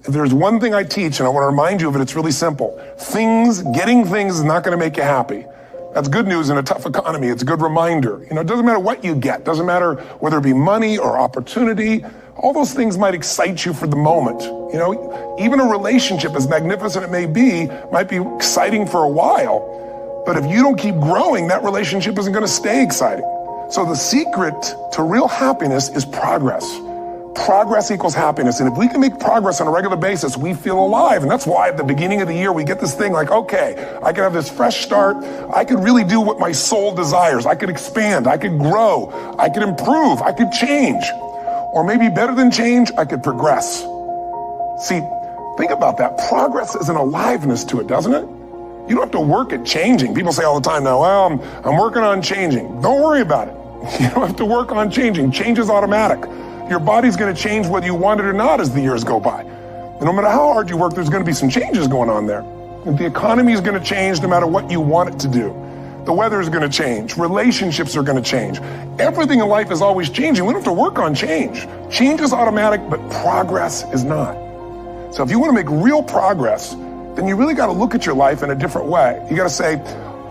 If there's one thing I teach, and I want to remind you of it, it's really simple. Getting things is not going to make you happy. That's good news in a tough economy. It's a good reminder. It doesn't matter what you get. Doesn't matter whether it be money or opportunity. All those things might excite you for the moment. Even a relationship, as magnificent it may be, might be exciting for a while. But if you don't keep growing, that relationship isn't going to stay exciting. So the secret to real happiness is progress. Progress equals happiness. And if we can make progress on a regular basis, we feel alive. And that's why at the beginning of the year, we get this thing like, okay, I can have this fresh start. I could really do what my soul desires. I could expand. I could grow. I could improve. I could change. Or maybe better than change, I could progress. See, think about that. Progress is an aliveness to it, doesn't it? You don't have to work at changing. People say all the time now, well, I'm working on changing. Don't worry about it. You don't have to work on changing. Change is automatic. Your body's going to change whether you want it or not as the years go by. And no matter how hard you work, there's going to be some changes going on there. And the economy is going to change no matter what you want it to do. The weather is going to change. Relationships are going to change. Everything in life is always changing. We don't have to work on change. Change is automatic, but progress is not. So if you want to make real progress, then you really got to look at your life in a different way. You got to say,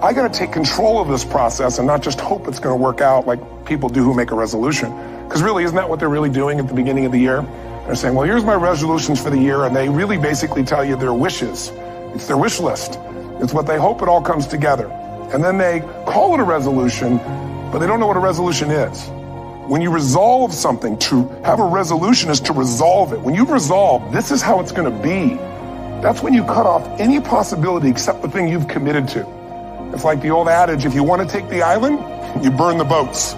I got to take control of this process and not just hope it's going to work out like people do who make a resolution. Because really, isn't that what they're really doing at the beginning of the year? They're saying, well, here's my resolutions for the year, and they really basically tell you their wishes. It's their wish list. It's what they hope it all comes together. And then they call it a resolution, but they don't know what a resolution is. When you resolve something, to have a resolution is to resolve it. When you've resolved, this is how it's going to be. That's when you cut off any possibility except the thing you've committed to. It's like the old adage, if you want to take the island, you burn the boats.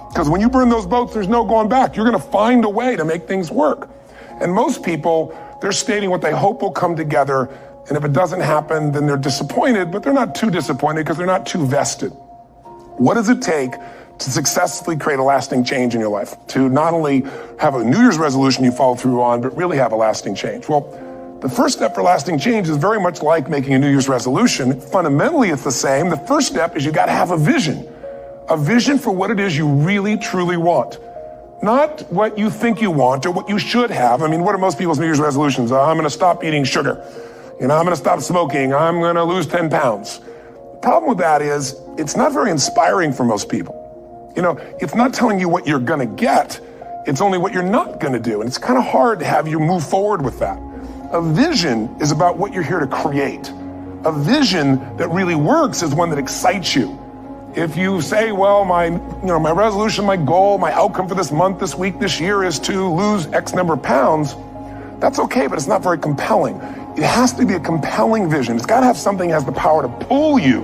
Because when you burn those boats, there's no going back. You're going to find a way to make things work. And most people, they're stating what they hope will come together. And if it doesn't happen, then they're disappointed, but they're not too disappointed because they're not too vested. What does it take to successfully create a lasting change in your life? To not only have a New Year's resolution you follow through on, but really have a lasting change? Well, the first step for lasting change is very much like making a New Year's resolution. Fundamentally, it's the same. The first step is you got to have a vision. A vision for what it is you really, truly want. Not what you think you want or what you should have. I mean, what are most people's New Year's resolutions? I'm going to stop eating sugar. I'm going to stop smoking. I'm going to lose 10 pounds. The problem with that is it's not very inspiring for most people. It's not telling you what you're going to get. It's only what you're not going to do. And it's kind of hard to have you move forward with that. A vision is about what you're here to create. A vision that really works is one that excites you. If you say, well, my resolution, my goal, my outcome for this month, this week, this year is to lose X number of pounds, that's okay, but it's not very compelling. It has to be a compelling vision. It's got to have something that has the power to pull you,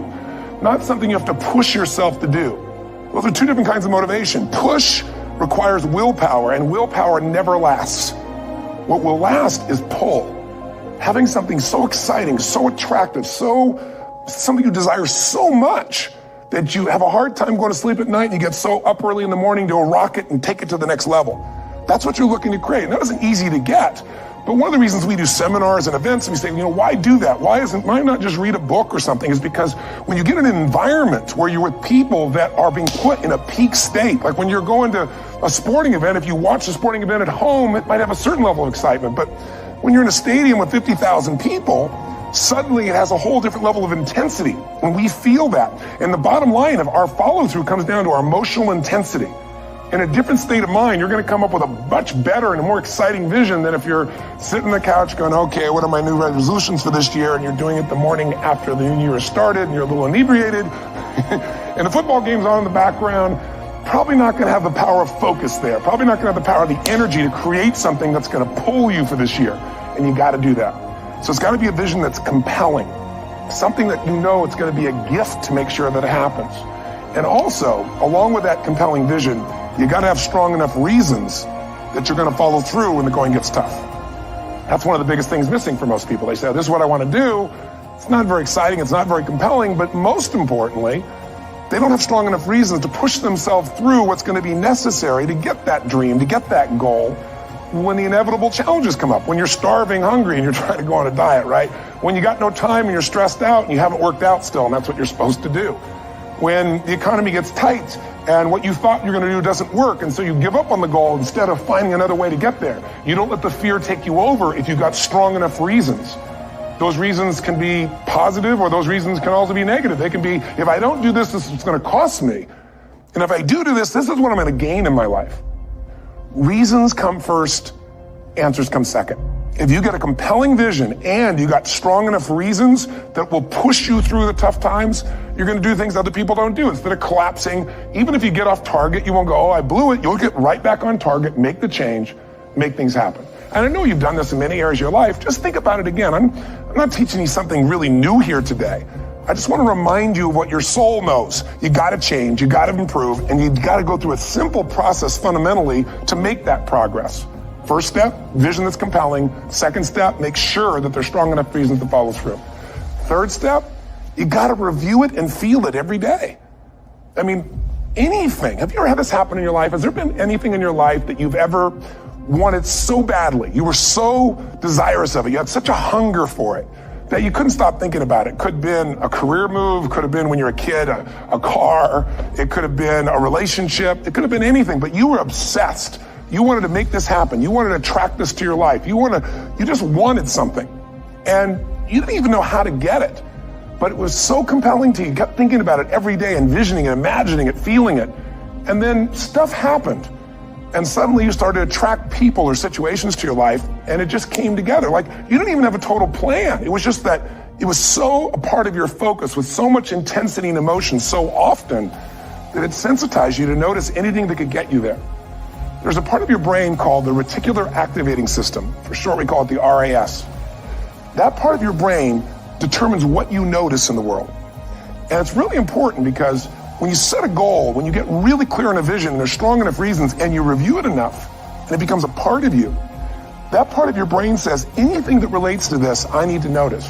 not something you have to push yourself to do. Those are two different kinds of motivation. Push requires willpower, and willpower never lasts. What will last is pull. Having something so exciting, so attractive, something you desire so much that you have a hard time going to sleep at night and you get so up early in the morning to a rocket and take it to the next level. That's what you're looking to create. And that isn't easy to get. But one of the reasons we do seminars and events and we say, why do that? Why not just read a book or something? Is because when you get in an environment where you're with people that are being put in a peak state, like when you're going to a sporting event, if you watch a sporting event at home, it might have a certain level of excitement. But when you're in a stadium with 50,000 people, suddenly it has a whole different level of intensity. And we feel that. And the bottom line of our follow-through comes down to our emotional intensity. In a different state of mind, you're going to come up with a much better and a more exciting vision than if you're sitting on the couch going, okay, what are my new resolutions for this year? And you're doing it the morning after the new year has started and you're a little inebriated. And the football game's on in the background. Probably not going to have the power of focus there. Probably not going to have the power of the energy to create something that's going to pull you for this year. And you got to do that. So it's got to be a vision that's compelling, something that it's going to be a gift to make sure that it happens. And also, along with that compelling vision, you got to have strong enough reasons that you're going to follow through when the going gets tough. That's one of the biggest things missing for most people. They say, this is what I want to do. It's not very exciting. It's not very compelling. But most importantly, they don't have strong enough reasons to push themselves through what's going to be necessary to get that dream, to get that goal, when the inevitable challenges come up, when you're starving, hungry, and you're trying to go on a diet, right? When you got no time and you're stressed out and you haven't worked out still, and that's what you're supposed to do. when the economy gets tight and what you thought you're going to do doesn't work, and so you give up on the goal instead of finding another way to get there. You don't let the fear take you over if you've got strong enough reasons. Those reasons can be positive, or those reasons can also be negative. They can be, if I don't do this, this is what's going to cost me. And if I do this, this is what I'm going to gain in my life. Reasons come first, answers come second. If you get a compelling vision and you got strong enough reasons that will push you through the tough times, you're going to do things other people don't do. Instead of collapsing, even if you get off target, you won't go, oh, I blew it. You'll get right back on target, make the change, make things happen. And I know you've done this in many areas of your life. Just think about it again. I'm not teaching you something really new here today. I just want to remind you of what your soul knows. You got to change, you got to improve, and you got to go through a simple process fundamentally to make that progress. First step, vision that's compelling. Second step, make sure that there's strong enough reasons to follow through. Third step, you got to review it and feel it every day. I mean, anything. Have you ever had this happen in your life? Has there been anything in your life that you've ever wanted so badly? You were so desirous of it. You had such a hunger for it that you couldn't stop thinking about it. Could have been a career move, could have been when you were a kid, a car, it could have been a relationship, it could have been anything, but you were obsessed. You wanted to make this happen. You wanted to attract this to your life. You just wanted something. And you didn't even know how to get it. But it was so compelling to you. You kept thinking about it every day, envisioning it, imagining it, feeling it. And then stuff happened. And suddenly you started to attract people or situations to your life, and it just came together. Like, you didn't even have a total plan. It was just that it was so a part of your focus with so much intensity and emotion so often that it sensitized you to notice anything that could get you there. There's a part of your brain called the reticular activating system. For short, we call it the RAS. That part of your brain determines what you notice in the world. And it's really important because when you set a goal, when you get really clear on a vision, and there's strong enough reasons, and you review it enough, and it becomes a part of you, that part of your brain says, anything that relates to this, I need to notice.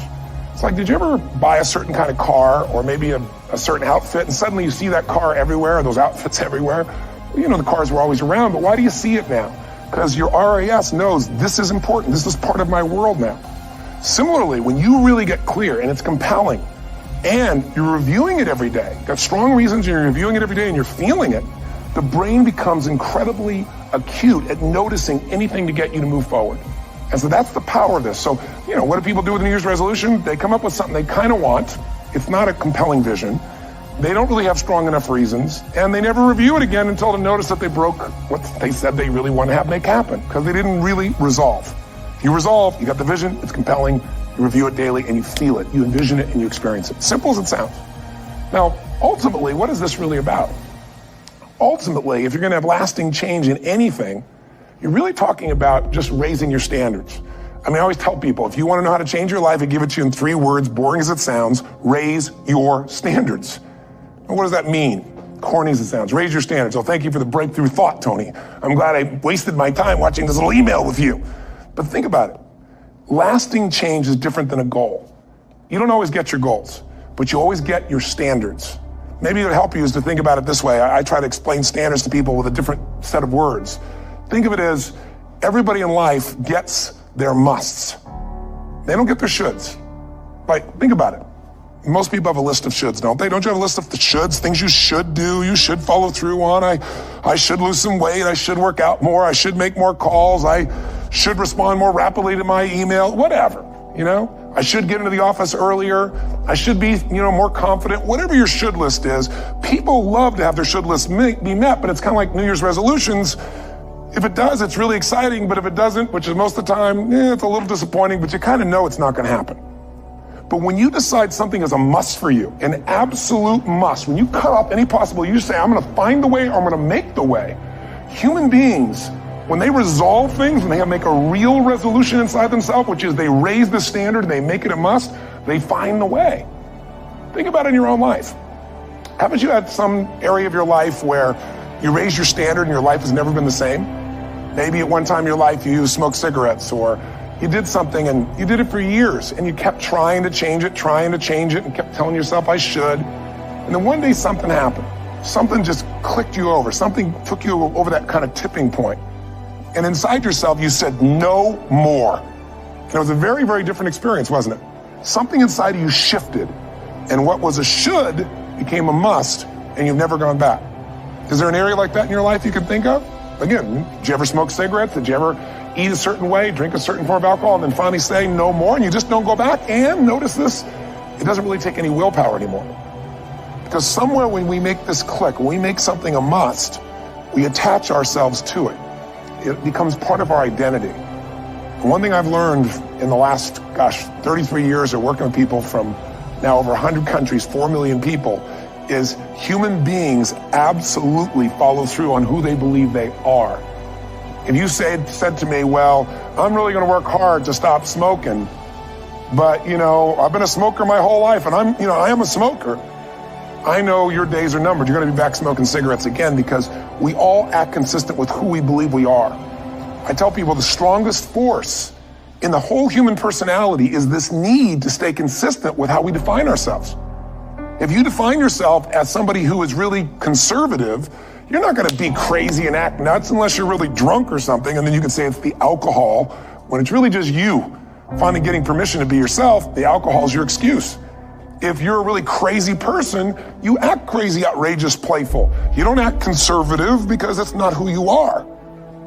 It's like, did you ever buy a certain kind of car, or maybe a certain outfit, and suddenly you see that car everywhere, or those outfits everywhere? You know, the cars were always around, but why do you see it now? Because your RAS knows this is important. This is part of my world now. Similarly, when you really get clear and it's compelling and you're reviewing it every day, got strong reasons, and you're reviewing it every day and you're feeling it, the brain becomes incredibly acute at noticing anything to get you to move forward. And so that's the power of this. So, you know, what do people do with a New Year's resolution? They come up with something they kind of want. It's not a compelling vision. They don't really have strong enough reasons, and they never review it again until they notice that they broke what they said they really want to have make happen, because they didn't really resolve. If you resolve, you got the vision, it's compelling, you review it daily, and you feel it, you envision it, and you experience it. Simple as it sounds. Now, ultimately, what is this really about? Ultimately, if you're going to have lasting change in anything, you're really talking about just raising your standards. I mean, I always tell people, if you want to know how to change your life, I give it to you in 3 words, boring as it sounds: raise your standards. What does that mean? Corny as it sounds. Raise your standards. Oh, thank you for the breakthrough thought, Tony. I'm glad I wasted my time watching this little email with you. But think about it. Lasting change is different than a goal. You don't always get your goals, but you always get your standards. Maybe it'll help you is to think about it this way. I try to explain standards to people with a different set of words. Think of it as everybody in life gets their musts. They don't get their shoulds. Like, think about it. Most people have a list of shoulds, don't they? Don't you have a list of the shoulds, things you should do, you should follow through on? I should lose some weight, I should work out more, I should make more calls, I should respond more rapidly to my email, whatever, you know? I should get into the office earlier, I should be, more confident, whatever your should list is. People love to have their should list be met, but it's kind of like New Year's resolutions. If it does, it's really exciting, but if it doesn't, which is most of the time, it's a little disappointing, but you kind of know it's not going to happen. But when you decide something is a must for you, an absolute must, when you cut off any possible, you say, I'm going to find the way, or I'm going to make the way. Human beings, when they resolve things, when they make a real resolution inside themselves, which is they raise the standard and they make it a must, they find the way. Think about it in your own life. Haven't you had some area of your life where you raise your standard and your life has never been the same? Maybe at one time in your life you smoked cigarettes, or you did something and you did it for years and you kept trying to change it, and kept telling yourself, I should. And then one day something happened. Something just clicked you over. Something took you over that kind of tipping point. And inside yourself, you said, no more. And it was a very, very different experience, wasn't it? Something inside of you shifted. And what was a should became a must, and you've never gone back. Is there an area like that in your life you could think of? Again, did you ever smoke cigarettes? Did you ever eat a certain way, drink a certain form of alcohol, and then finally say no more, and you just don't go back? And notice this, it doesn't really take any willpower anymore. Because somewhere when we make this click, when we make something a must, we attach ourselves to it. It becomes part of our identity. And one thing I've learned in the last, 33 years of working with people from now over 100 countries, 4 million people, is human beings absolutely follow through on who they believe they are. If you said to me, well, I'm really going to work hard to stop smoking, but I've been a smoker my whole life, and I am a smoker. I know your days are numbered. You're going to be back smoking cigarettes again, because we all act consistent with who we believe we are. I tell people the strongest force in the whole human personality is this need to stay consistent with how we define ourselves. If you define yourself as somebody who is really conservative, you're not going to be crazy and act nuts unless you're really drunk or something, and then you can say it's the alcohol, when it's really just you finally getting permission to be yourself. The alcohol is your excuse. If you're a really crazy person, you act crazy, outrageous, playful. You don't act conservative because that's not who you are.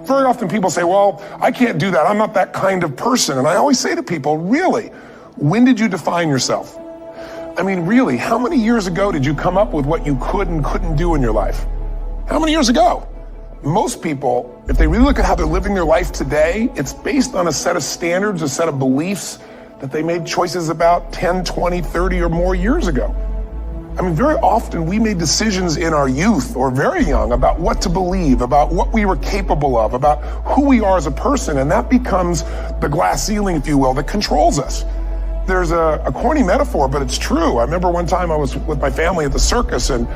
Very often people say, well, I can't do that. I'm not that kind of person. And I always say to people, really, when did you define yourself? I mean, really, how many years ago did you come up with what you could and couldn't do in your life? How many years ago? Most people, if they really look at how they're living their life today, it's based on a set of standards, a set of beliefs that they made choices about 10, 20, 30 or more years ago. I mean, very often we made decisions in our youth or very young about what to believe, about what we were capable of, about who we are as a person, and that becomes the glass ceiling, if you will, that controls us. There's a corny metaphor, but it's true. I remember one time I was with my family at the circus, and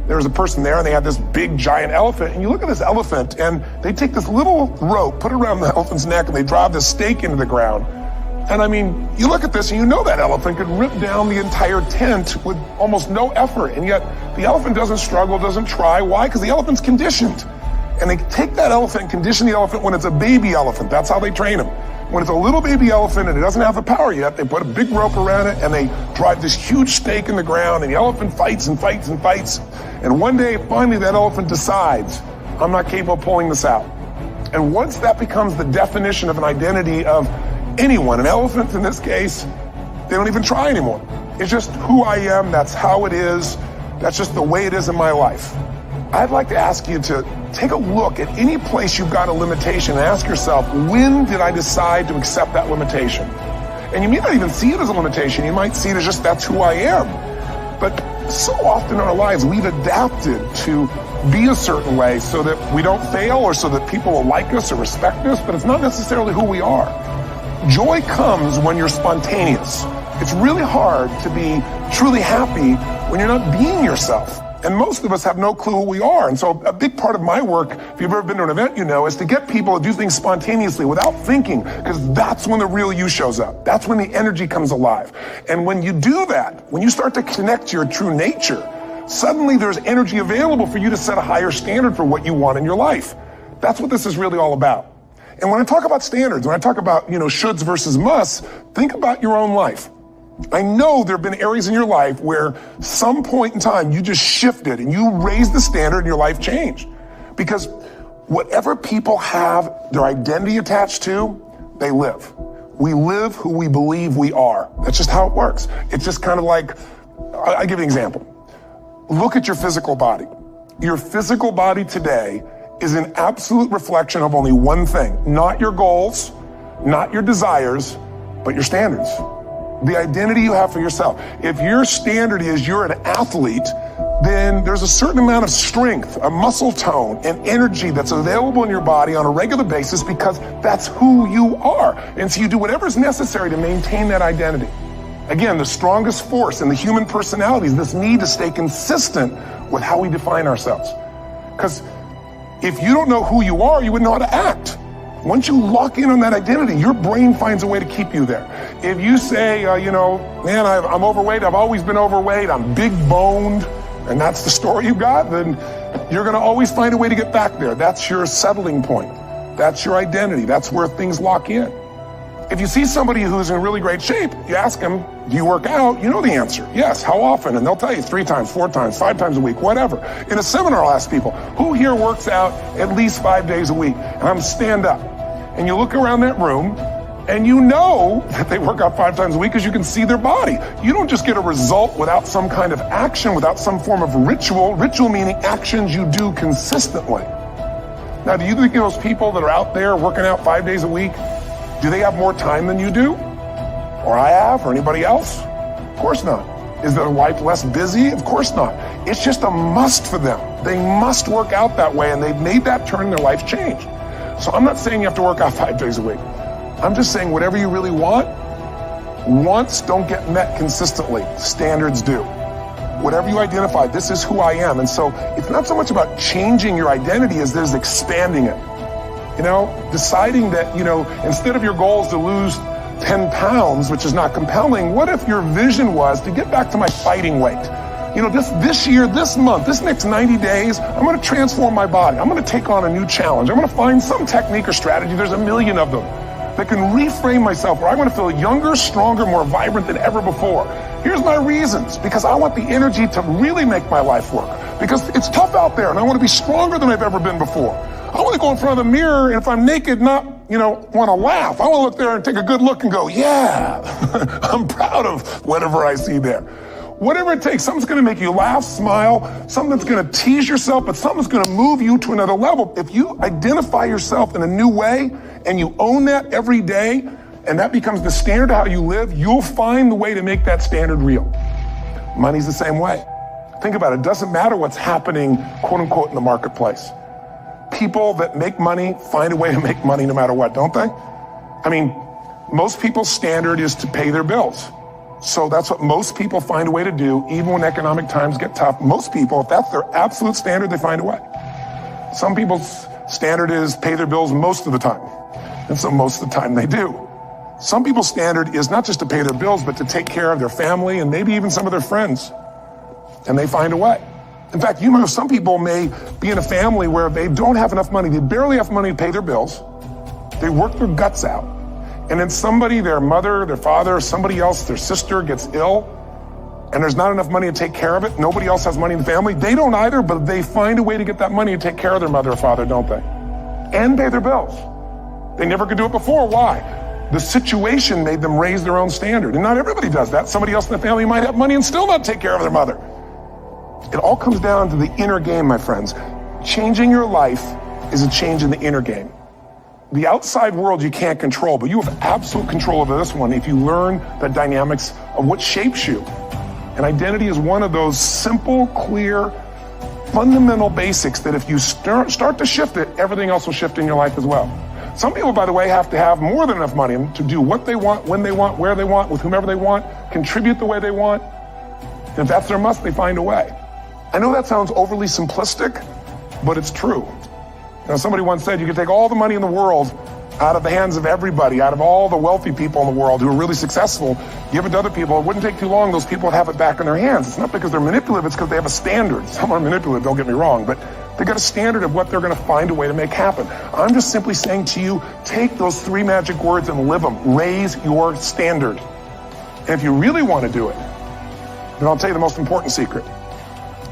there was a person there, and they had this big giant elephant, and you look at this elephant, and they take this little rope, put it around the elephant's neck, and they drive this stake into the ground. And I mean, you look at this and you know that elephant could rip down the entire tent with almost no effort. And yet the elephant doesn't struggle, doesn't try. Why? Because the elephant's conditioned. And they take that elephant and condition the elephant when it's a baby elephant. That's how they train them. When it's a little baby elephant and it doesn't have the power yet, they put a big rope around it and they drive this huge stake in the ground, and the elephant fights and fights and fights. And one day, finally, that elephant decides, I'm not capable of pulling this out. And once that becomes the definition of an identity of anyone, an elephant in this case, they don't even try anymore. It's just who I am, that's how it is, that's just the way it is in my life. I'd like to ask you to take a look at any place you've got a limitation and ask yourself, when did I decide to accept that limitation? And you may not even see it as a limitation, you might see it as just that's who I am. But so often in our lives, we've adapted to be a certain way so that we don't fail or so that people will like us or respect us, but it's not necessarily who we are. Joy comes when you're spontaneous. It's really hard to be truly happy when you're not being yourself. And most of us have no clue who we are. And so a big part of my work, if you've ever been to an event, is to get people to do things spontaneously without thinking, because that's when the real you shows up. That's when the energy comes alive. And when you do that, when you start to connect to your true nature, suddenly there's energy available for you to set a higher standard for what you want in your life. That's what this is really all about. And when I talk about standards, when I talk about, shoulds versus musts, think about your own life. I know there have been areas in your life where some point in time you just shifted and you raised the standard and your life changed. Because whatever people have their identity attached to, they live. We live who we believe we are. That's just how it works. It's just kind of like, I'll give you an example. Look at your physical body. Your physical body today is an absolute reflection of only one thing, not your goals, not your desires, but your standards. The identity you have for yourself. If your standard is you're an athlete, then there's a certain amount of strength, a muscle tone, and energy that's available in your body on a regular basis because that's who you are. And so you do whatever's necessary to maintain that identity. Again, the strongest force in the human personality is this need to stay consistent with how we define ourselves. Because if you don't know who you are, you wouldn't know how to act. Once you lock in on that identity, your brain finds a way to keep you there. If you say, man, I'm overweight, I've always been overweight, I'm big boned, and that's the story you got, then you're going to always find a way to get back there. That's your settling point. That's your identity. That's where things lock in. If you see somebody who's in really great shape, you ask them, do you work out? You know the answer. Yes. How often? And they'll tell you 3 times, 4 times, 5 times a week, whatever. In a seminar, I'll ask people, who here works out at least 5 days a week? And I'm stand up. And you look around that room, and you know that they work out 5 times a week because you can see their body. You don't just get a result without some kind of action, without some form of ritual. Ritual meaning actions you do consistently. Now, do you think those people that are out there working out 5 days a week, do they have more time than you do? Or I have, or anybody else? Of course not. Is their life less busy? Of course not. It's just a must for them. They must work out that way, and they've made that turn in their life change. So I'm not saying you have to work out 5 days a week. I'm just saying whatever you really want, wants don't get met consistently. Standards do. Whatever you identify, this is who I am. And so it's not so much about changing your identity as it is expanding it. You know, deciding that, instead of your goal is to lose 10 pounds, which is not compelling, what if your vision was to get back to my fighting weight? This year, this month, this next 90 days, I'm going to transform my body. I'm going to take on a new challenge. I'm going to find some technique or strategy. There's a million of them that can reframe myself where I want to feel younger, stronger, more vibrant than ever before. Here's my reasons. Because I want the energy to really make my life work. Because it's tough out there and I want to be stronger than I've ever been before. I want to go in front of the mirror, and if I'm naked, not, want to laugh. I want to look there and take a good look and go, yeah, I'm proud of whatever I see there. Whatever it takes, something's going to make you laugh, smile, something that's going to tease yourself, but something's going to move you to another level. If you identify yourself in a new way and you own that every day, and that becomes the standard of how you live, you'll find the way to make that standard real. Money's the same way. Think about it. It doesn't matter what's happening, quote unquote, in the marketplace. People that make money find a way to make money no matter what, don't they? I mean, most people's standard is to pay their bills. So that's what most people find a way to do, even when economic times get tough. Most people, if that's their absolute standard, they find a way. Some people's standard is pay their bills most of the time. And so most of the time they do. Some people's standard is not just to pay their bills, but to take care of their family and maybe even some of their friends. And they find a way. In fact, some people may be in a family where they don't have enough money. They barely have money to pay their bills. They work their guts out. And then somebody, their mother, their father, somebody else, their sister gets ill, and there's not enough money to take care of it. Nobody else has money in the family. They don't either, but they find a way to get that money to take care of their mother or father, don't they? And pay their bills. They never could do it before. Why? The situation made them raise their own standard. And not everybody does that. Somebody else in the family might have money and still not take care of their mother. It all comes down to the inner game, my friends. Changing your life is a change in the inner game. The outside world you can't control, but you have absolute control over this one if you learn the dynamics of what shapes you. And identity is one of those simple, clear, fundamental basics that if you start to shift it, everything else will shift in your life as well. Some people, by the way, have to have more than enough money to do what they want, when they want, where they want, with whomever they want, contribute the way they want. And if that's their must, they find a way. I know that sounds overly simplistic, but it's true. Somebody once said you could take all the money in the world out of the hands of everybody, out of all the wealthy people in the world who are really successful, give it to other people. It wouldn't take too long. Those people would have it back in their hands. It's not because they're manipulative. It's because they have a standard. Some are manipulative, don't get me wrong, but they got a standard of what they're going to find a way to make happen. I'm just simply saying to you, take those 3 magic words and live them. Raise your standard. And if you really want to do it, then I'll tell you the most important secret.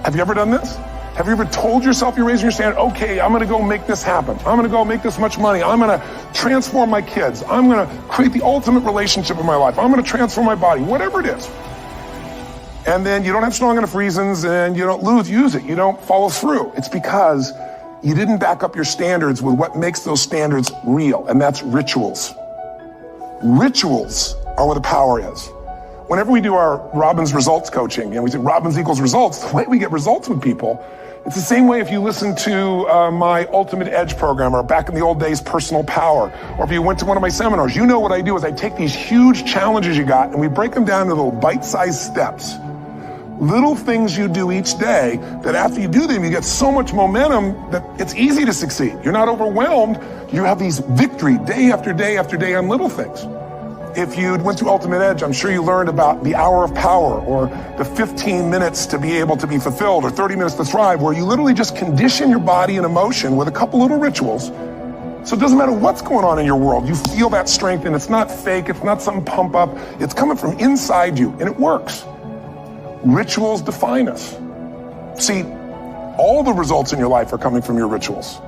Have you ever done this? Have you ever told yourself you're raising your standard? Okay, I'm going to go make this happen. I'm going to go make this much money. I'm going to transform my kids. I'm going to create the ultimate relationship in my life. I'm going to transform my body, whatever it is. And then you don't have strong enough reasons and you don't use it. You don't follow through. It's because you didn't back up your standards with what makes those standards real, and that's rituals. Rituals are where the power is. Whenever we do our Robbins results coaching, and we say Robbins equals results, the way we get results with people, it's the same way if you listen to my Ultimate Edge program, or back in the old days, Personal Power, or if you went to one of my seminars. You know what I do is I take these huge challenges you got and we break them down into little bite-sized steps. Little things you do each day that after you do them, you get so much momentum that it's easy to succeed. You're not overwhelmed. You have these victory day after day after day on little things. If you went to Ultimate Edge, I'm sure you learned about the hour of power, or the 15 minutes to be able to be fulfilled, or 30 minutes to thrive, where you literally just condition your body and emotion with a couple little rituals So it doesn't matter what's going on in your world. You feel that strength, and it's not fake. It's not some pump up. It's coming from inside you, and it works. Rituals define us. See, all the results in your life are coming from your rituals.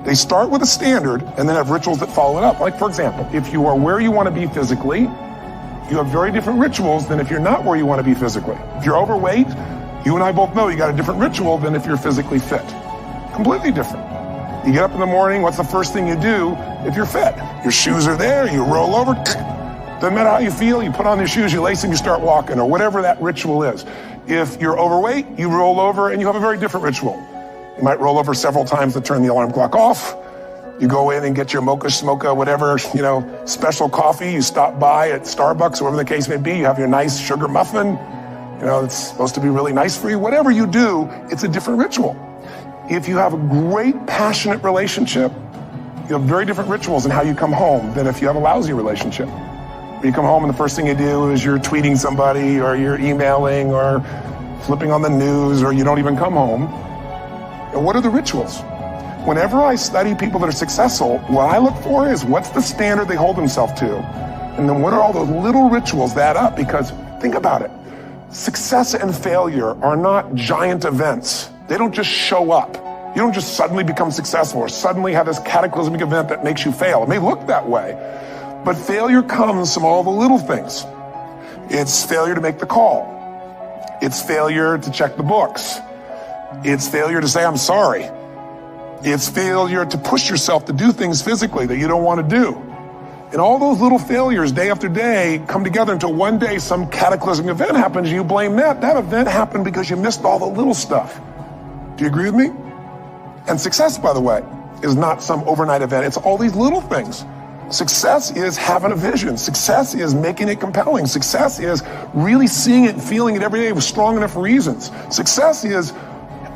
They start with a standard and then have rituals that follow it up. Like, for example, if you are where you want to be physically, you have very different rituals than if you're not where you want to be physically. If you're overweight, you and I both know you got a different ritual than if you're physically fit. Completely different. You get up in the morning, what's the first thing you do if you're fit? Your shoes are there, you roll over. Doesn't matter how you feel, you put on your shoes, you lace them, you start walking, or whatever that ritual is. If you're overweight, you roll over and you have a very different ritual. You might roll over several times to turn the alarm clock off. You go in and get your mocha, smocha, whatever, special coffee. You stop by at Starbucks, or whatever the case may be. You have your nice sugar muffin. It's supposed to be really nice for you. Whatever you do, it's a different ritual. If you have a great, passionate relationship, you have very different rituals in how you come home than if you have a lousy relationship. You come home and the first thing you do is you're tweeting somebody, or you're emailing, or flipping on the news, or you don't even come home. And what are the rituals? Whenever I study people that are successful, what I look for is what's the standard they hold themselves to? And then what are all those little rituals that add up? Because think about it. Success and failure are not giant events. They don't just show up. You don't just suddenly become successful or suddenly have this cataclysmic event that makes you fail. It may look that way, but failure comes from all the little things. It's failure to make the call. It's failure to check the books. It's failure to say, I'm sorry. It's failure to push yourself to do things physically that you don't want to do. And all those little failures day after day come together until one day some cataclysmic event happens and you blame that. That event happened because you missed all the little stuff. Do you agree with me? And success, by the way, is not some overnight event. It's all these little things. Success is having a vision. Success is making it compelling. Success is really seeing it and feeling it every day with strong enough reasons. Success is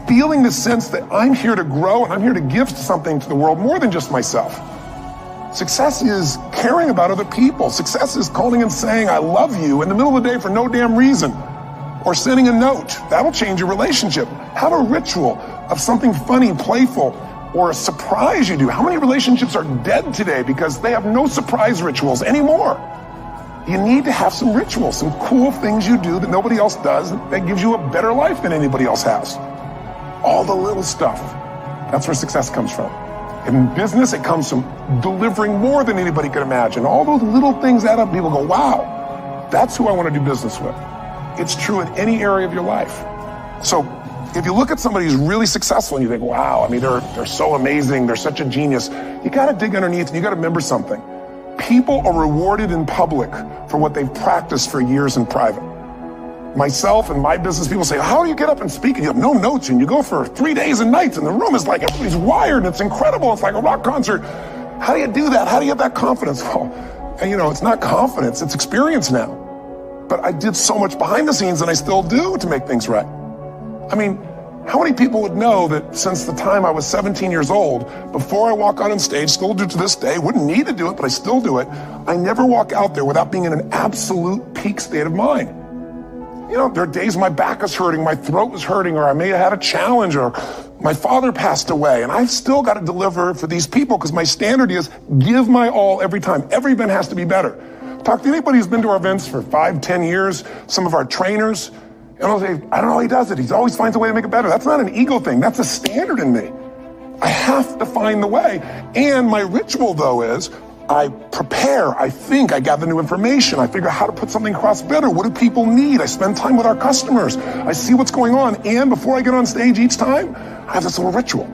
feeling the sense that I'm here to grow and I'm here to give something to the world more than just myself. Success is caring about other people. Success is calling and saying, I love you in the middle of the day for no damn reason. Or sending a note. That'll change your relationship. Have a ritual of something funny, playful, or a surprise you do. How many relationships are dead today because they have no surprise rituals anymore? You need to have some rituals, some cool things you do that nobody else does that gives you a better life than anybody else has. All the little stuff. That's where success comes from. In business, it comes from delivering more than anybody could imagine. All those little things add up. People go, wow, that's who I want to do business with. It's true in any area of your life. So if you look at somebody who's really successful and you think, wow, they're so amazing, they're such a genius, you got to dig underneath and you got to remember something. People are rewarded in public for what they've practiced for years in private. Myself and my business people say, how do you get up and speak? And you have no notes and you go for 3 days and nights and the room is like, everybody's wired and it's incredible. It's like a rock concert. How do you do that? How do you have that confidence? Well, it's not confidence, it's experience now. But I did so much behind the scenes and I still do to make things right. How many people would know that since the time I was 17 years old, before I walk out on stage, still do to this day, wouldn't need to do it, but I still do it, I never walk out there without being in an absolute peak state of mind. There are days my back is hurting, my throat is hurting, or I may have had a challenge, or my father passed away, and I've still got to deliver for these people because my standard is give my all every time. Every event has to be better. Talk to anybody who's been to our events for 5, 10 years, some of our trainers, and I'll say, I don't know how he does it. He always finds a way to make it better. That's not an ego thing. That's a standard in me. I have to find the way. And my ritual, though, is I prepare, I think, I gather new information, I figure out how to put something across better. What do people need? I spend time with our customers. I see what's going on. And before I get on stage each time, I have this little ritual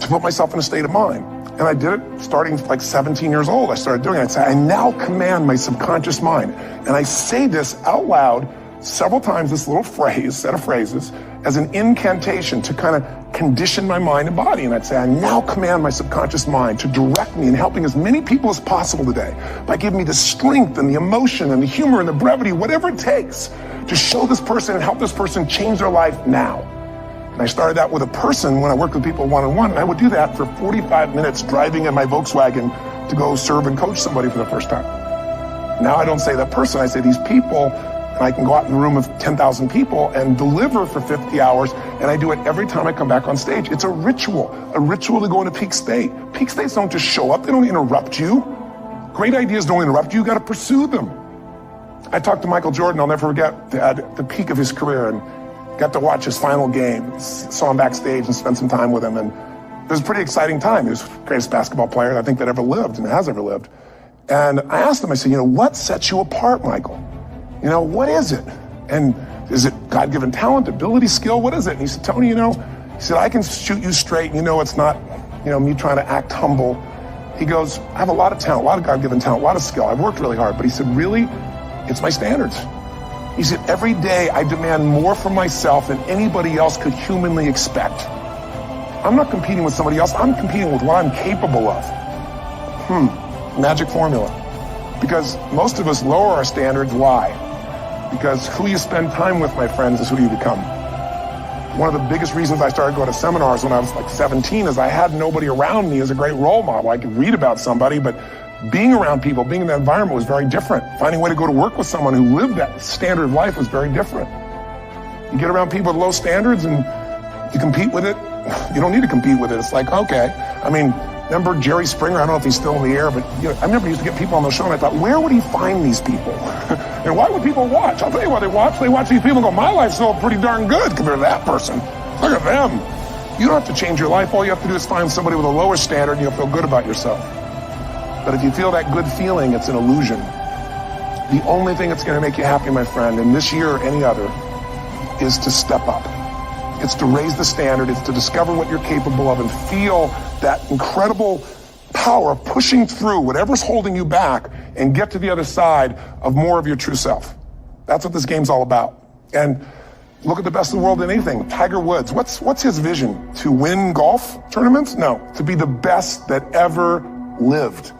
to put myself in a state of mind. And I did it starting like 17 years old. I started doing it. I'd say, I now command my subconscious mind. And I say this out loud several times, this little set of phrases, as an incantation to kind of condition my mind and body. And I'd say, I now command my subconscious mind to direct me in helping as many people as possible today by giving me the strength and the emotion and the humor and the brevity, whatever it takes to show this person and help this person change their life now. And I started that with a person when I worked with people one-on-one, and I would do that for 45 minutes driving in my Volkswagen to go serve and coach somebody for the first time. Now I don't say that person, I say these people and I can go out in a room of 10,000 people and deliver for 50 hours, and I do it every time I come back on stage. It's a ritual to go into peak state. Peak states don't just show up, they don't interrupt you. Great ideas don't interrupt you, you gotta pursue them. I talked to Michael Jordan, I'll never forget, at the peak of his career, and got to watch his final game. Saw him backstage and spent some time with him, and it was a pretty exciting time. He was the greatest basketball player I think that ever lived and has ever lived. And I asked him, I said, what sets you apart, Michael? What is it? And is it God-given talent, ability, skill? What is it? And he said, Tony, he said, I can shoot you straight. It's not, me trying to act humble. He goes, I have a lot of talent, a lot of God-given talent, a lot of skill. I've worked really hard. But he said, really, it's my standards. He said, every day I demand more from myself than anybody else could humanly expect. I'm not competing with somebody else. I'm competing with what I'm capable of. Magic formula. Because most of us lower our standards. Why? Because who you spend time with, my friends, is who you become. One of the biggest reasons I started going to seminars when I was like 17 is I had nobody around me as a great role model. I could read about somebody, but being around people, being in that environment was very different. Finding a way to go to work with someone who lived that standard of life was very different. You get around people with low standards and you compete with it. You don't need to compete with it. It's like, okay. Remember Jerry Springer? I don't know if he's still in the air, but I remember he used to get people on the show and I thought, where would he find these people? And why would people watch? I'll tell you why they watch. They watch these people and go, my life's still pretty darn good compared to that person. Look at them. You don't have to change your life. All you have to do is find somebody with a lower standard and you'll feel good about yourself. But if you feel that good feeling, it's an illusion. The only thing that's going to make you happy, my friend, in this year or any other, is to step up. It's to raise the standard. It's to discover what you're capable of and feel that incredible power of pushing through whatever's holding you back and get to the other side of more of your true self. That's what this game's all about. And look at the best in the world in anything. Tiger Woods, what's his vision? To win golf tournaments? No, to be the best that ever lived.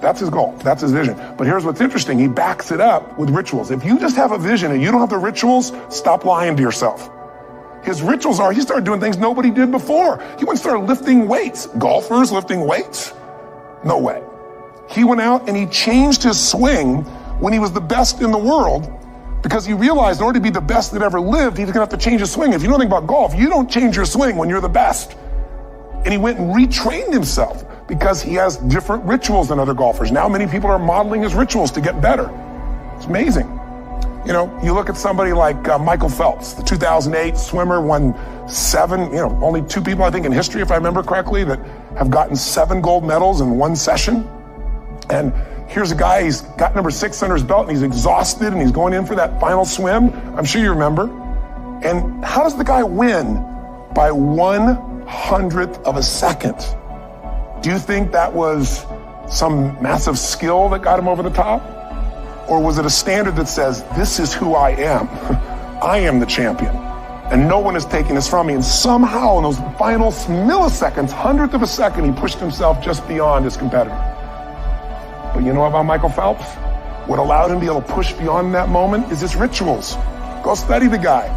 That's his goal. That's his vision. But here's what's interesting. He backs it up with rituals. If you just have a vision and you don't have the rituals, stop lying to yourself. His rituals are, he started doing things nobody did before. He went and started lifting weights. Golfers lifting weights? No way. He went out and he changed his swing when he was the best in the world because he realized in order to be the best that ever lived, he's gonna have to change his swing. If you know anything about golf, you don't change your swing when you're the best. And he went and retrained himself because he has different rituals than other golfers. Now many people are modeling his rituals to get better. It's amazing. You look at somebody like Michael Phelps, the 2008 swimmer, won 7, only 2 people, I think, in history, if I remember correctly, that have gotten 7 gold medals in one session. And here's a guy, he's got number 6 under his belt, and he's exhausted, and he's going in for that final swim. I'm sure you remember. And how does the guy win? By 1/100th of a second. Do you think that was some massive skill that got him over the top? Or was it a standard that says, this is who I am? I am the champion. And no one is taking this from me. And somehow in those final milliseconds, 100th of a second, he pushed himself just beyond his competitor. But you know about Michael Phelps? What allowed him to be able to push beyond that moment is his rituals. Go study the guy.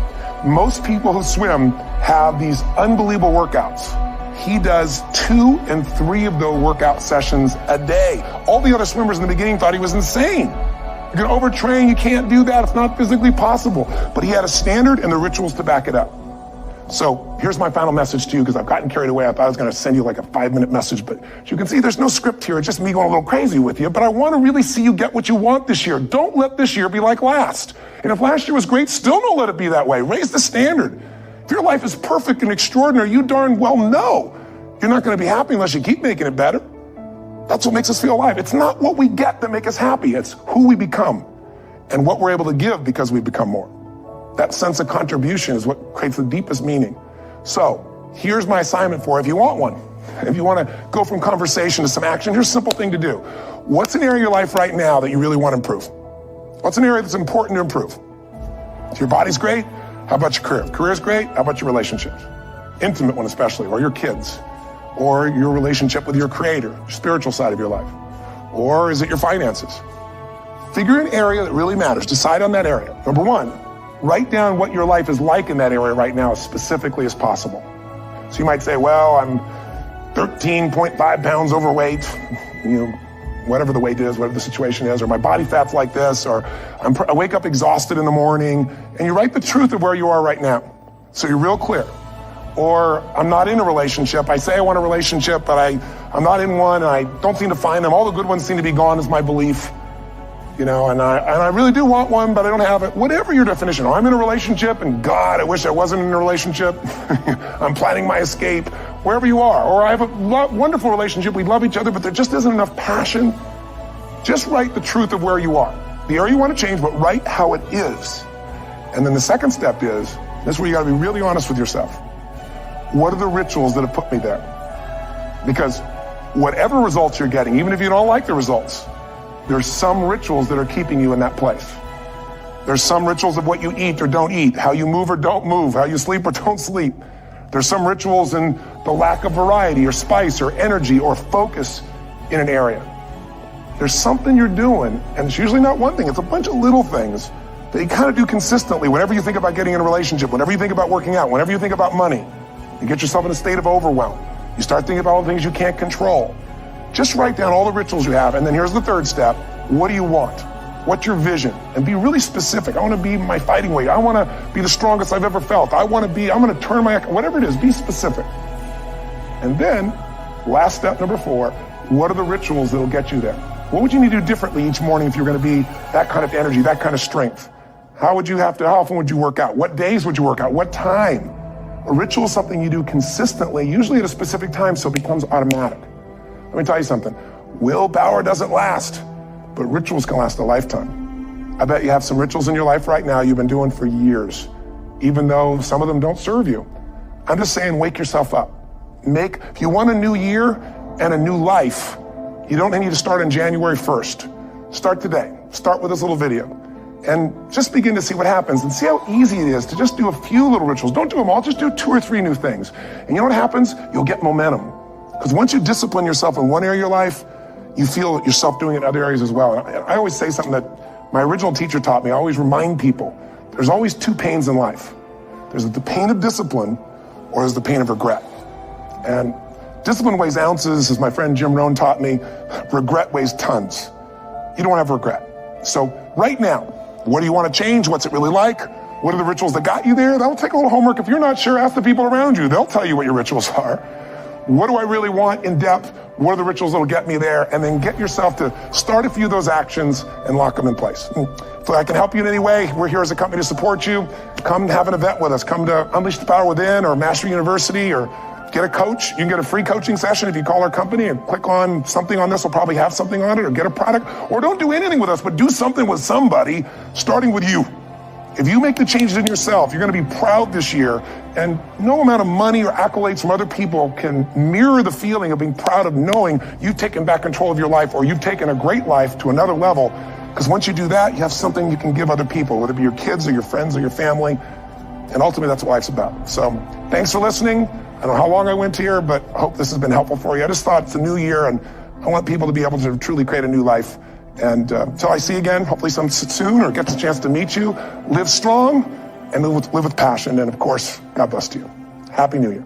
Most people who swim have these unbelievable workouts. He does 2 and 3 of those workout sessions a day. All the other swimmers in the beginning thought he was insane. You can overtrain, you can't do that, it's not physically possible. But he had a standard and the rituals to back it up. So here's my final message to you, because I've gotten carried away. I thought I was gonna send you like a 5-minute message, but as you can see, there's no script here. It's just me going a little crazy with you, but I wanna really see you get what you want this year. Don't let this year be like last. And if last year was great, still don't let it be that way. Raise the standard. If your life is perfect and extraordinary, you darn well know you're not gonna be happy unless you keep making it better. That's what makes us feel alive. It's not what we get that make us happy. It's who we become and what we're able to give because we become more. That sense of contribution is what creates the deepest meaning. So here's my assignment for you if you want one. If you want to go from conversation to some action, here's a simple thing to do. What's an area of your life right now that you really want to improve? What's an area that's important to improve? If your body's great, how about your career? If career's great, how about your relationships? Intimate one especially, or your kids, or your relationship with your creator, your spiritual side of your life. Or is it your finances? Figure an area that really matters. Decide on that area. Number 1, write down what your life is like in that area right now as specifically as possible. So you might say, well, I'm 13.5 pounds overweight, whatever the weight is, whatever the situation is, or my body fat's like this, or I wake up exhausted in the morning, and you write the truth of where you are right now. So you're real clear. Or I'm not in a relationship. I say I want a relationship, but I'm not in one, and I don't seem to find them. All the good ones seem to be gone is my belief. And I really do want one, but I don't have it. Whatever your definition. Or I'm in a relationship, and God, I wish I wasn't in a relationship. I'm planning my escape. Wherever you are. Or I have a wonderful relationship. We love each other, but there just isn't enough passion. Just write the truth of where you are. The area you want to change, but write how it is. And then the second step is, this is where you got to be really honest with yourself. What are the rituals that have put me there? Because whatever results you're getting, even if you don't like the results, there's some rituals that are keeping you in that place. There's some rituals of what you eat or don't eat, how you move or don't move, how you sleep or don't sleep. There's some rituals in the lack of variety or spice or energy or focus in an area. There's something you're doing, and it's usually not one thing, it's a bunch of little things that you kind of do consistently whenever you think about getting in a relationship, whenever you think about working out, whenever you think about money. You get yourself in a state of overwhelm. You start thinking about all the things you can't control. Just write down all the rituals you have, and then here's the third step. What do you want? What's your vision? And be really specific. I want to be my fighting weight. I want to be the strongest I've ever felt. I'm going to turn whatever it is, be specific. And then, last step, number 4, what are the rituals that'll get you there? What would you need to do differently each morning if you're going to be that kind of energy, that kind of strength? How often would you work out? What days would you work out? What time? A ritual is something you do consistently, usually at a specific time, so it becomes automatic. Let me tell you something. Willpower doesn't last, but rituals can last a lifetime. I bet you have some rituals in your life right now you've been doing for years, even though some of them don't serve you. I'm just saying, wake yourself up. If you want a new year and a new life, you don't need to start on January 1st. Start today. Start with this little video. And just begin to see what happens and see how easy it is to just do a few little rituals. Don't do them all, just do 2 or 3 new things. And you know what happens? You'll get momentum. Because once you discipline yourself in one area of your life, you feel yourself doing it in other areas as well. And I always say something that my original teacher taught me. I always remind people, there's always 2 pains in life. There's the pain of discipline, or there's the pain of regret. And discipline weighs ounces, as my friend Jim Rohn taught me. Regret weighs tons. You don't want to have regret. So right now, what do you want to change? What's it really like? What are the rituals that got you there? That'll take a little homework. If you're not sure, ask the people around you. They'll tell you what your rituals are. What do I really want in depth? What are the rituals that'll get me there? And then get yourself to start a few of those actions and lock them in place. If I can help you in any way, we're here as a company to support you. Come have an event with us. Come to Unleash the Power Within or Master University, or get a coach. You can get a free coaching session if you call our company and click on something on this. Will probably have something on it, or get a product, or don't do anything with us, but do something with somebody, starting with you. If you make the changes in yourself, you're going to be proud this year, and no amount of money or accolades from other people can mirror the feeling of being proud of knowing you've taken back control of your life, or you've taken a great life to another level. Because once you do that, you have something you can give other people, whether it be your kids or your friends or your family. And ultimately, that's what life's about. So thanks for listening. I don't know how long I went here, but I hope this has been helpful for you. I just thought it's a new year, and I want people to be able to truly create a new life. And until I see you again, hopefully soon, or gets a chance to meet you, live strong and live with passion. And of course, God bless you. Happy New Year.